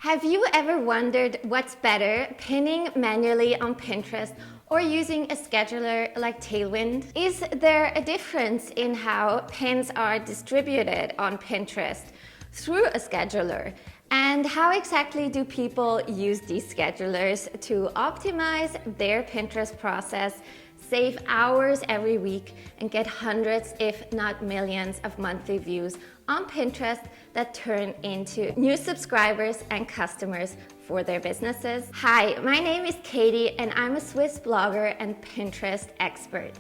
Have you ever wondered what's better, pinning manually on Pinterest or using a scheduler like Tailwind? Is there a difference in how pins are distributed on Pinterest through a scheduler? And how exactly do people use these schedulers to optimize their Pinterest process, save hours every week, and get hundreds, if not millions, of monthly views on Pinterest that turn into new subscribers and customers for their businesses? Hi, my name is Katie and I'm a Swiss blogger and Pinterest expert.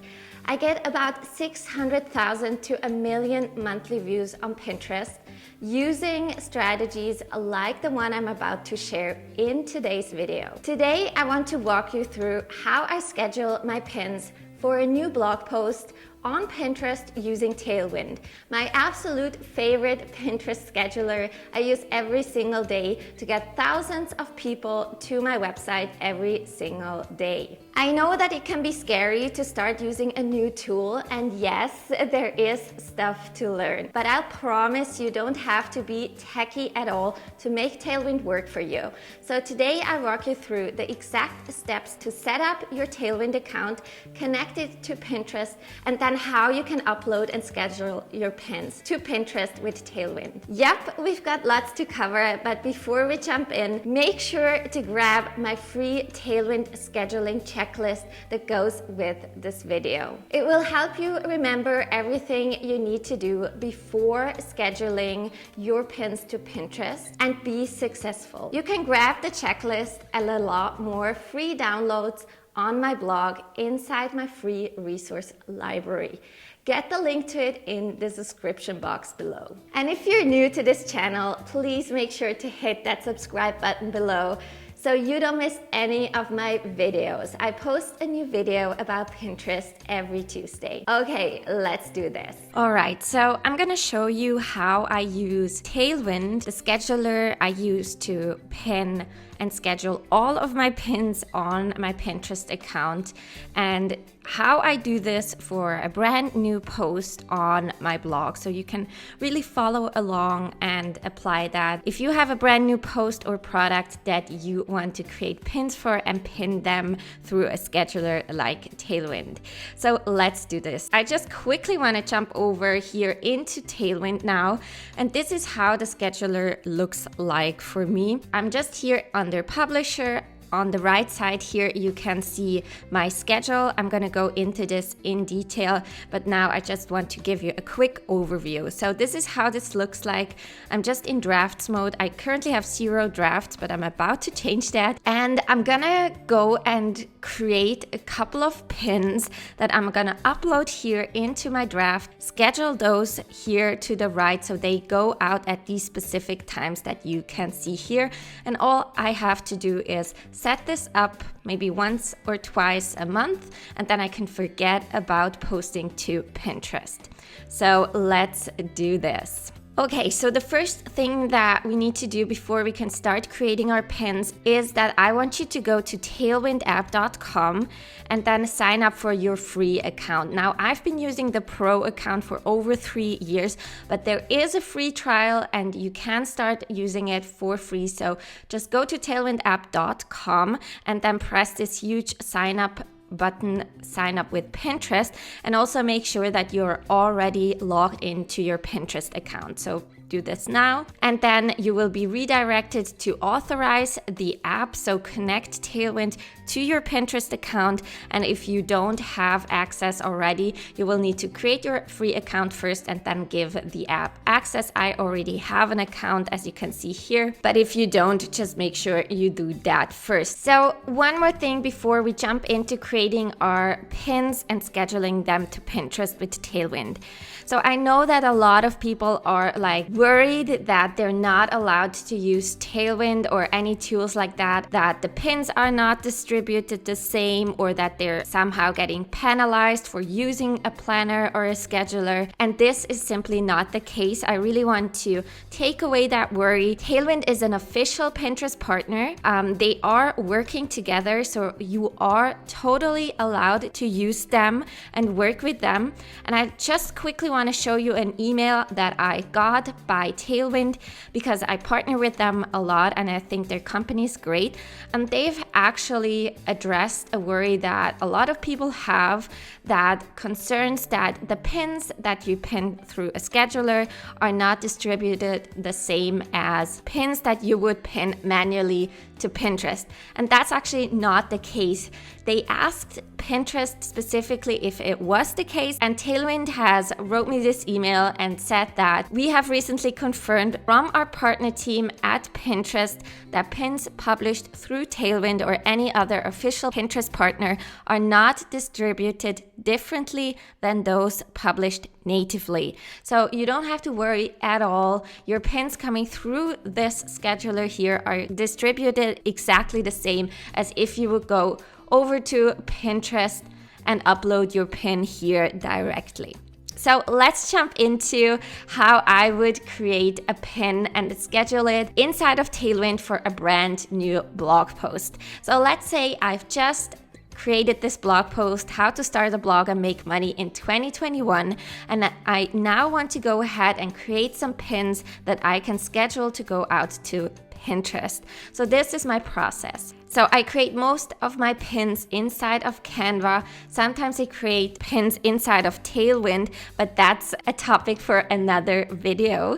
I get about 600,000 to 1 million monthly views on Pinterest using strategies like the one I'm about to share in today's video. Today, I want to walk you through how I schedule my pins for a new blog post on Pinterest using Tailwind, my absolute favorite Pinterest scheduler I use every single day to get thousands of people to my website every single day. I know that it can be scary to start using a new tool, and yes, there is stuff to learn, but I'll promise you don't have to be techie at all to make Tailwind work for you. So today I'll walk you through the exact steps to set up your Tailwind account, connect it to Pinterest, and then how you can upload and schedule your pins to Pinterest with Tailwind. Yep, we've got lots to cover, but before we jump in, make sure to grab my free Tailwind scheduling checklist that goes with this video. It will help you remember everything you need to do before scheduling your pins to Pinterest and be successful. You can grab the checklist and a lot more free downloads on my blog inside my free resource library. Get the link to it in the description box below. And if you're new to this channel, please make sure to hit that subscribe button below so you don't miss any of my videos. I post a new video about Pinterest every Tuesday. Okay, let's do this. All right, so I'm gonna show you how I use Tailwind, the scheduler I use to pin and schedule all of my pins on my Pinterest account, and how I do this for a brand new post on my blog. So you can really follow along and apply that if you have a brand new post or product that you want to create pins for and pin them through a scheduler like Tailwind. So let's do this. I just quickly want to jump over here into Tailwind now, and this is how the scheduler looks like for me. I'm just here under Publisher. On the right side here, you can see my schedule. I'm going to go into this in detail, but now I just want to give you a quick overview. So this is how this looks like. I'm just in drafts mode. I currently have 0 drafts, but I'm about to change that. And I'm gonna go and create a couple of pins that I'm gonna upload here into my draft, schedule those here to the right so they go out at these specific times that you can see here. And all I have to do is set this up maybe once or twice a month, and then I can forget about posting to Pinterest. So let's do this. Okay, so the first thing that we need to do before we can start creating our pins is that I want you to go to tailwindapp.com and then sign up for your free account. Now, I've been using the Pro account for over 3 years, but there is a free trial and you can start using it for free. So just go to tailwindapp.com and then press this huge sign up button, sign up with Pinterest, and also make sure that you're already logged into your Pinterest account. So do this now, and then you will be redirected to authorize the app. So connect Tailwind to your Pinterest account, and if you don't have access already, you will need to create your free account first and then give the app access. I already have an account, as you can see here, but if you don't, just make sure you do that first. So one more thing before we jump into creating our pins and scheduling them to Pinterest with Tailwind. So I know that a lot of people are like worried that they're not allowed to use Tailwind or any tools like that, that the pins are not distributed the same, or that they're somehow getting penalized for using a planner or a scheduler. And this is simply not the case. I really want to take away that worry. Tailwind is an official Pinterest partner. They are working together, so you are totally allowed to use them and work with them. And I just quickly want to show you an email that I got by Tailwind because I partner with them a lot and I think their company is great. And they've actually addressed a worry that a lot of people have, that concerns that the pins that you pin through a scheduler are not distributed the same as pins that you would pin manually to Pinterest. And that's actually not the case. They asked Pinterest specifically if it was the case, and Tailwind has wrote me this email and said that we have recently confirmed from our partner team at Pinterest that pins published through Tailwind or any other official Pinterest partner are not distributed differently than those published natively. So you don't have to worry at all. Your pins coming through this scheduler here are distributed exactly the same as if you would go over to Pinterest and upload your pin here directly. So let's jump into how I would create a pin and schedule it inside of Tailwind for a brand new blog post. So let's say I've just created this blog post, how to start a blog and make money in 2021, and I now want to go ahead and create some pins that I can schedule to go out to Pinterest. So this is my process. So I create most of my pins inside of Canva. Sometimes I create pins inside of Tailwind, but that's a topic for another video.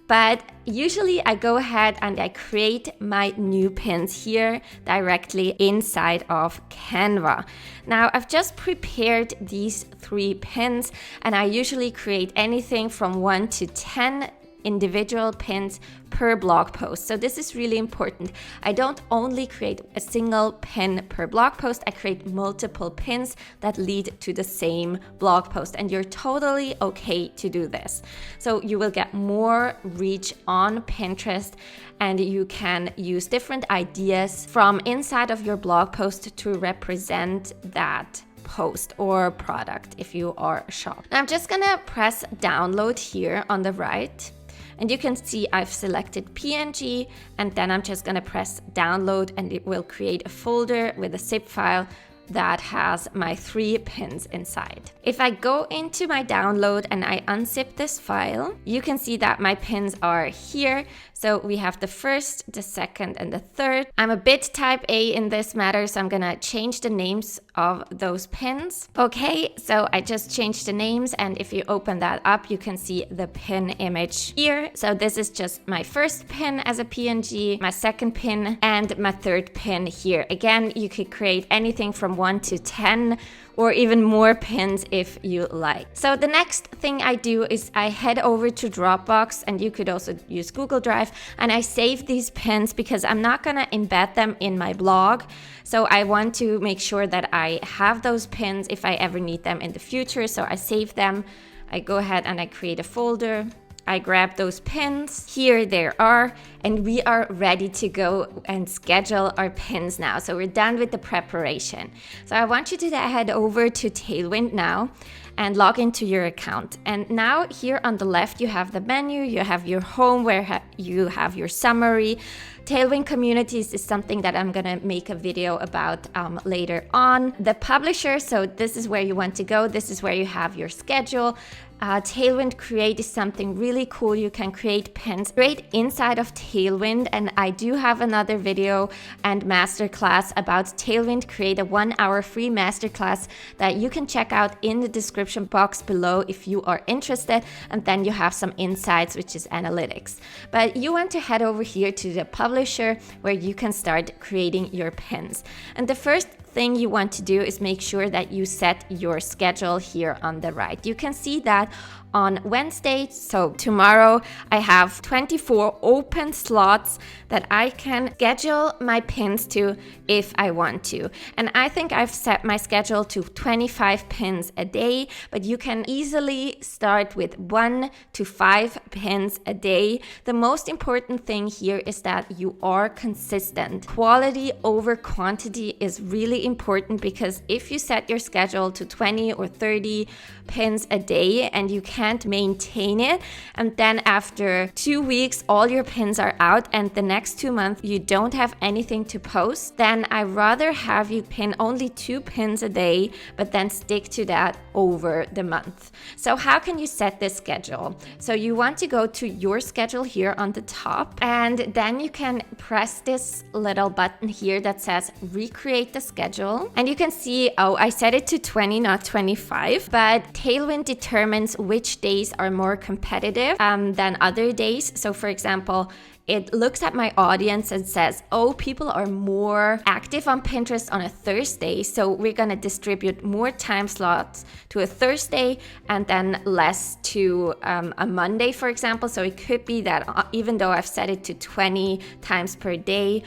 But usually I go ahead and I create my new pins here directly inside of Canva. Now I've just prepared these 3 pins, and I usually create anything from 1 to 10 individual pins per blog post. So this is really important. I don't only create a single pin per blog post, I create multiple pins that lead to the same blog post, and you're totally okay to do this. So you will get more reach on Pinterest, and you can use different ideas from inside of your blog post to represent that post or product if you are a shop. Now I'm just gonna press download here on the right. And you can see I've selected PNG, and then I'm just gonna press download, and it will create a folder with a zip file that has my 3 pins inside. If I go into my download and I unzip this file, you can see that my pins are here. So we have the first, the second, and the third. I'm a bit type A in this matter, so I'm gonna change the names of those pins. Okay, so I just changed the names, and if you open that up, you can see the pin image here. So this is just my first pin as a PNG, my second pin, and my third pin here. Again, you could create anything from 1 to 10 or even more pins if you like. So the next thing I do is I head over to Dropbox, and you could also use Google Drive, and I save these pins because I'm not gonna embed them in my blog. So I want to make sure that I have those pins if I ever need them in the future. So I save them, I go ahead and I create a folder. I grab those pins, here they are, and we are ready to go and schedule our pins now. So we're done with the preparation. So I want you to head over to Tailwind now and log into your account. And now here on the left, you have the menu, you have your home where you have your summary. Tailwind Communities is something that I'm gonna make a video about later on. The publisher, so this is where you want to go. This is where you have your schedule. Tailwind Create is something really cool. You can create pins right inside of Tailwind, and I do have another video and masterclass about Tailwind Create, a 1-hour free masterclass that you can check out in the description box below if you are interested, and then you have some insights, which is analytics. But you want to head over here to the publisher where you can start creating your pins. And the first thing you want to do is make sure that you set your schedule here on the right. You can see that on Wednesday, so tomorrow, I have 24 open slots that I can schedule my pins to if I want to. And I think I've set my schedule to 25 pins a day, but you can easily start with 1 to 5 pins a day. The most important thing here is that you are consistent. Quality over quantity is really important, because if you set your schedule to 20 or 30 pins a day and you can't maintain it, and then after 2 weeks all your pins are out and the next 2 months you don't have anything to post, then I'd rather have you pin only 2 pins a day, but then stick to that over the month. So how can you set this schedule? So you want to go to your schedule here on the top, and then you can press this little button here that says recreate the schedule. And you can see, oh, I set it to 20, not 25, but Tailwind determines which days are more competitive than other days. So for example, it looks at my audience and says, oh, people are more active on Pinterest on a Thursday, so we're gonna distribute more time slots to a Thursday and then less to a Monday, for example. So it could be that even though I've set it to 20 times per day,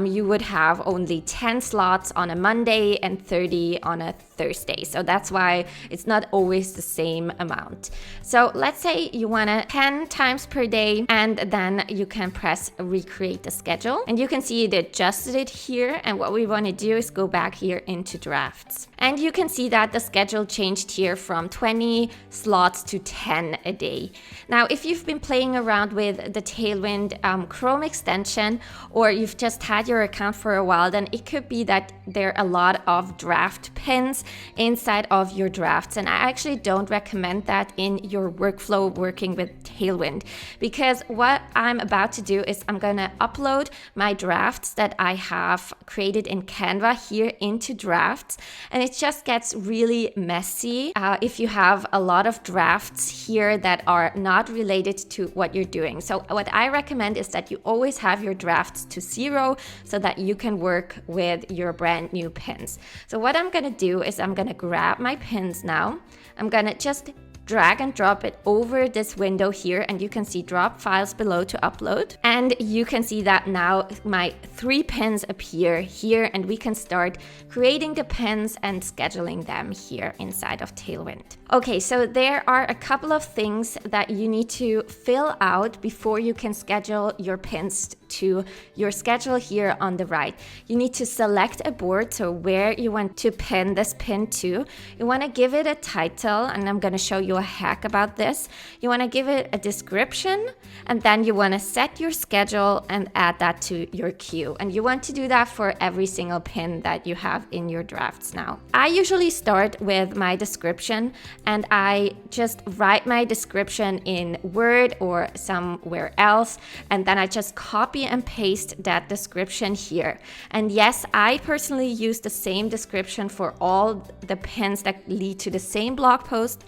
you would have only 10 slots on a Monday and 30 on a Thursday. So that's why it's not always the same amount. So let's say you want to 10 times per day, and then you can press recreate the schedule, and you can see it adjusted it here. And what we want to do is go back here into drafts, and you can see that the schedule changed here from 20 slots to 10 a day. Now, if you've been playing around with the Tailwind Chrome extension, or you've just had your account for a while, then it could be that there are a lot of draft pins inside of your drafts. And I actually don't recommend that in your workflow working with Tailwind, because what I'm about to do is I'm gonna upload my drafts that I have created in Canva here into drafts, and it just gets really messy if you have a lot of drafts here that are not related to what you're doing. So what I recommend is that you always have your drafts to 0 so that you can work with your brand new pins. So what I'm gonna do is I'm gonna grab my pins now. I'm gonna just drag and drop it over this window here, and you can see drop files below to upload. And you can see that now my 3 pins appear here, and we can start creating the pins and scheduling them here inside of Tailwind. Okay, so there are a couple of things that you need to fill out before you can schedule your pins to your schedule here on the right. You need to select a board, so where you want to pin this pin to. You want to give it a title, and I'm going to show you a hack about this. You want to give it a description, and then you want to set your schedule and add that to your queue. And you want to do that for every single pin that you have in your drafts now. I usually start with my description, and I just write my description in Word or somewhere else, and then I just copy and paste that description here. And yes, I personally use the same description for all the pins that lead to the same blog post.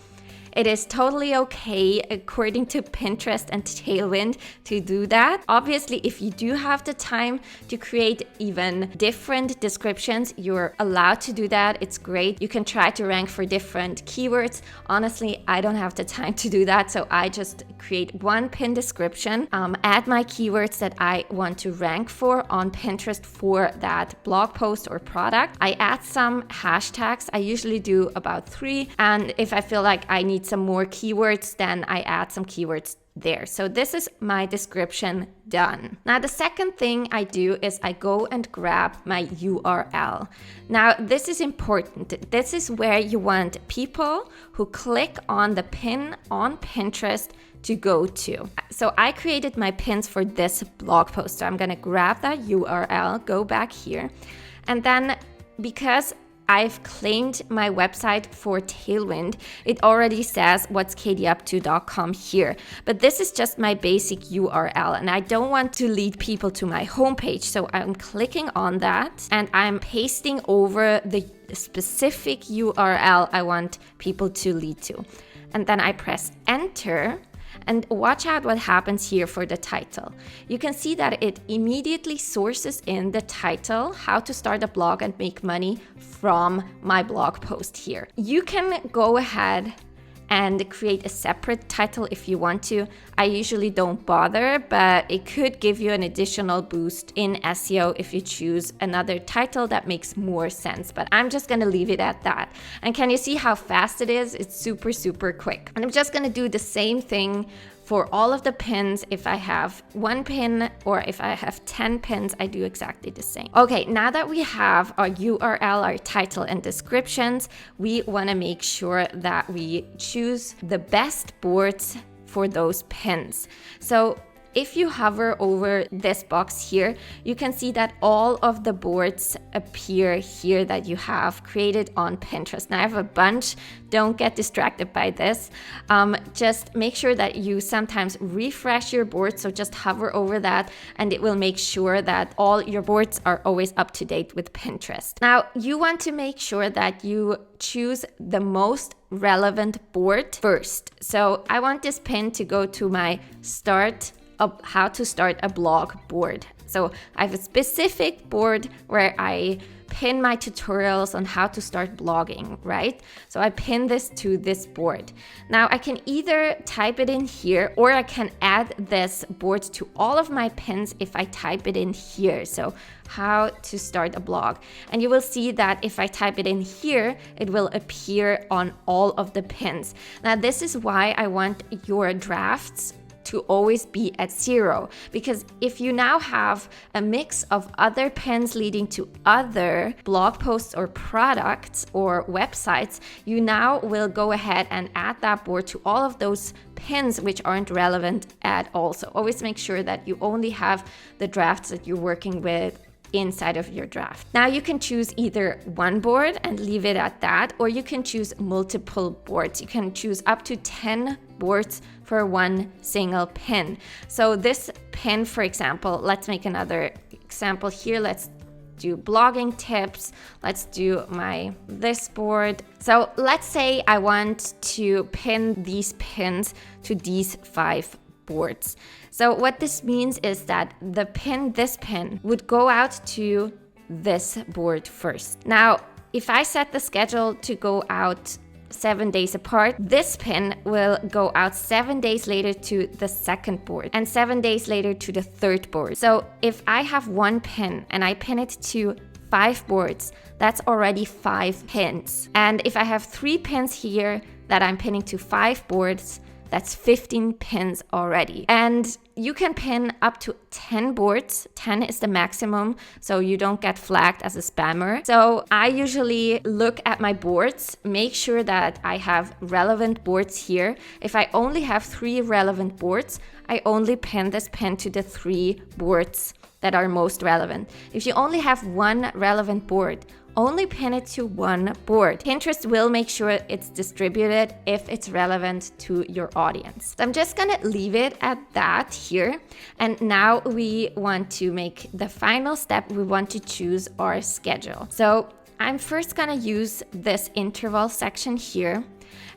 It is totally okay, according to Pinterest and Tailwind, to do that. Obviously, if you do have the time to create even different descriptions, you're allowed to do that. It's great. You can try to rank for different keywords. Honestly, I don't have the time to do that, so I just create one pin description, add my keywords that I want to rank for on Pinterest for that blog post or product. I add some hashtags. I usually do about 3, and if I feel like I need some more keywords, then I add some keywords there. So this is my description done. Now the second thing I do is I go and grab my URL. Now this is important. This is where you want people who click on the pin on Pinterest to go to. So I created my pins for this blog post. So I'm gonna grab that URL, go back here, and then because I've claimed my website for Tailwind, it already says whatskatieupto.com here. But this is just my basic URL, and I don't want to lead people to my homepage. So I'm clicking on that, and I'm pasting over the specific URL I want people to lead to. And then I press enter. And watch out what happens here for the title. You can see that it immediately sources in the title, how to start a blog and make money, from my blog post here. You can go ahead and create a separate title if you want to. I usually don't bother, but it could give you an additional boost in SEO if you choose another title that makes more sense. But I'm just gonna leave it at that. And can you see how fast it is? It's super, super quick. And I'm just gonna do the same thing for all of the pins. If I have 1 pin or if I have 10 pins, I do exactly the same. Okay, now that we have our URL, our title and descriptions, we wanna make sure that we choose the best boards for those pins. So if you hover over this box here, you can see that all of the boards appear here that you have created on Pinterest. Now I have a bunch, don't get distracted by this. Just make sure that you sometimes refresh your board, so just hover over that and it will make sure that all your boards are always up to date with Pinterest. Now you want to make sure that you choose the most relevant board first. So I want this pin to go to my how to start a blog board. So I have a specific board where I pin my tutorials on how to start blogging, right? So I pin this to this board. Now I can either type it in here, or I can add this board to all of my pins if I type it in here. So how to start a blog. And you will see that if I type it in here, it will appear on all of the pins. Now this is why I want your drafts to always be at 0, because if you now have a mix of other pins leading to other blog posts or products or websites, you now will go ahead and add that board to all of those pins which aren't relevant at all. So always make sure that you only have the drafts that you're working with inside of your draft. Now you can choose either one board and leave it at that, or you can choose multiple boards. You can choose up to 10 boards for one single pin. So this pin, for example, let's make another example here. Let's do blogging tips. Let's do this board. So let's say I want to pin these pins to these 5 boards. So what this means is that this pin would go out to this board first. Now, if I set the schedule to go out 7 days apart, this pin will go out 7 days later to the second board and 7 days later to the third board. So if I have one pin and I pin it to 5 boards, that's already 5 pins. And if I have 3 pins here that I'm pinning to 5 boards, that's 15 pins already. And you can pin up to 10 boards. 10 is the maximum, so you don't get flagged as a spammer. So I usually look at my boards, make sure that I have relevant boards here. If I only have 3 relevant boards, I only pin this pin to the 3 boards that are most relevant. If you only have 1 relevant board, only pin it to 1 board. Pinterest will make sure it's distributed if it's relevant to your audience. So I'm just gonna leave it at that here. And now we want to make the final step. We want to choose our schedule. So I'm first gonna use this interval section here.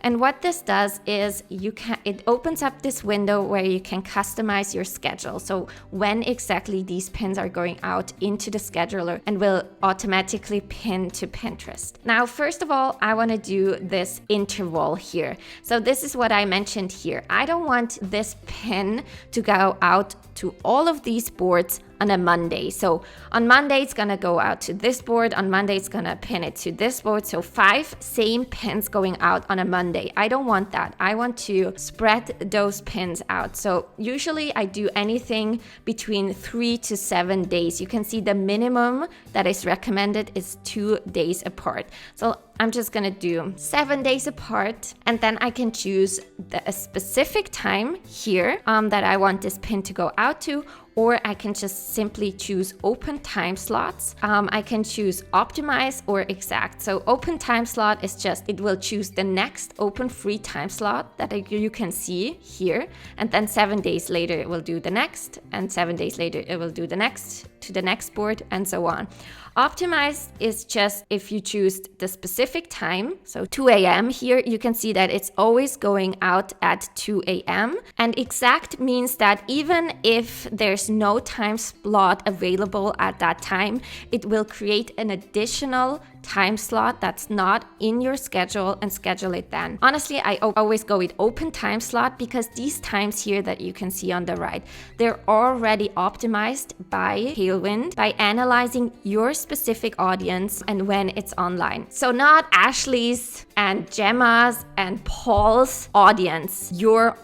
And what this does is it opens up this window where you can customize your schedule. So when exactly these pins are going out into the scheduler and will automatically pin to Pinterest. Now, first of all, I want to do this interval here. So this is what I mentioned here. I don't want this pin to go out to all of these boards on a Monday. So on Monday, it's gonna go out to this board. On Monday, it's gonna pin it to this board. So 5 same pins going out on a Monday. I don't want that. I want to spread those pins out. So usually I do anything between 3 to 7 days. You can see the minimum that is recommended is 2 days apart. So I'm just gonna do 7 days apart, and then I can choose a specific time here that I want this pin to go out to, or I can just simply choose open time slots. I can choose optimize or exact. So open time slot is just, it will choose the next open free time slot that you can see here. And then 7 days later, it will do the next, and 7 days later, it will do the next to the next board, and so on. Optimized is just if you choose the specific time, so 2 a.m. here, you can see that it's always going out at 2 a.m. And exact means that even if there's no time slot available at that time, it will create an additional time slot that's not in your schedule and schedule it then. Honestly, I always go with open time slot because these times here that you can see on the right, they're already optimized by Tailwind by analyzing your specific audience and when it's online. So not Ashley's and Gemma's and Paul's audience, your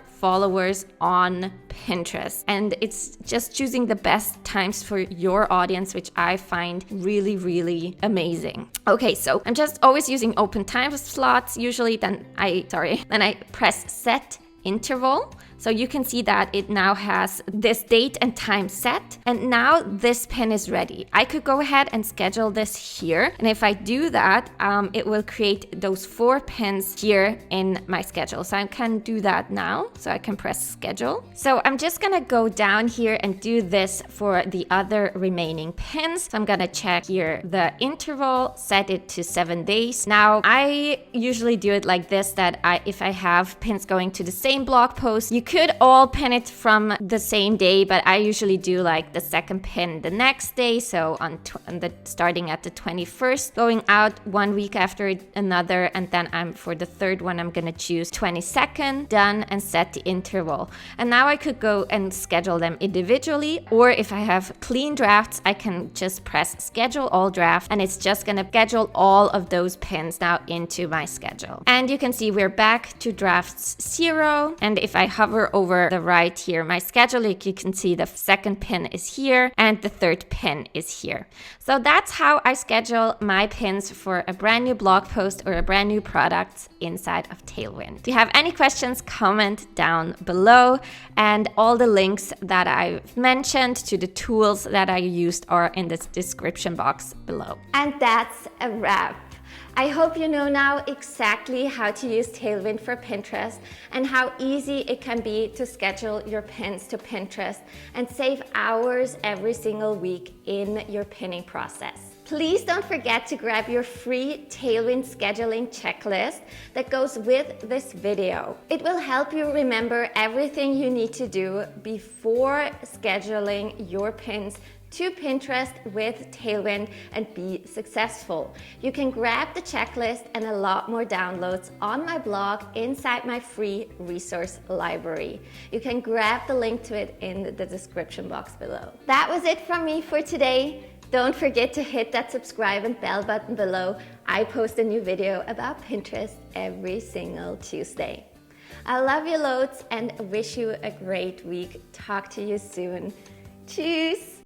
followers on Pinterest. And it's just choosing the best times for your audience, which I find really, really amazing. Okay, so I'm just always using open time slots usually, then I press set interval. So you can see that it now has this date and time set, and now this pin is ready. I could go ahead and schedule this here, and if I do that, it will create those 4 pins here in my schedule. So I can do that now. So I can press schedule. So I'm just gonna go down here and do this for the other remaining pins. So I'm gonna check here the interval, set it to 7 days. Now I usually do it like this, that if I have pins going to the same blog post, you could all pin it from the same day, but I usually do like the second pin the next day. So starting at the 21st, going out 1 week after another, and then for the third one, I'm gonna choose 22nd, done, and set the interval. And now I could go and schedule them individually, or if I have clean drafts, I can just press schedule all draft, and it's just gonna schedule all of those pins now into my schedule. And you can see we're back to drafts 0. And if I hover over the right here, my schedule, you can see the second pin is here and the third pin is here. So that's how I schedule my pins for a brand new blog post or a brand new product inside of Tailwind. If you have any questions, comment down below, and all the links that I've mentioned to the tools that I used are in the description box below. And that's a wrap. I hope you know now exactly how to use Tailwind for Pinterest and how easy it can be to schedule your pins to Pinterest and save hours every single week in your pinning process. Please don't forget to grab your free Tailwind scheduling checklist that goes with this video. It will help you remember everything you need to do before scheduling your pins to Pinterest with Tailwind and be successful. You can grab the checklist and a lot more downloads on my blog inside my free resource library. You can grab the link to it in the description box below. That was it from me for today. Don't forget to hit that subscribe and bell button below. I post a new video about Pinterest every single Tuesday. I love you loads and wish you a great week. Talk to you soon. Tschüss!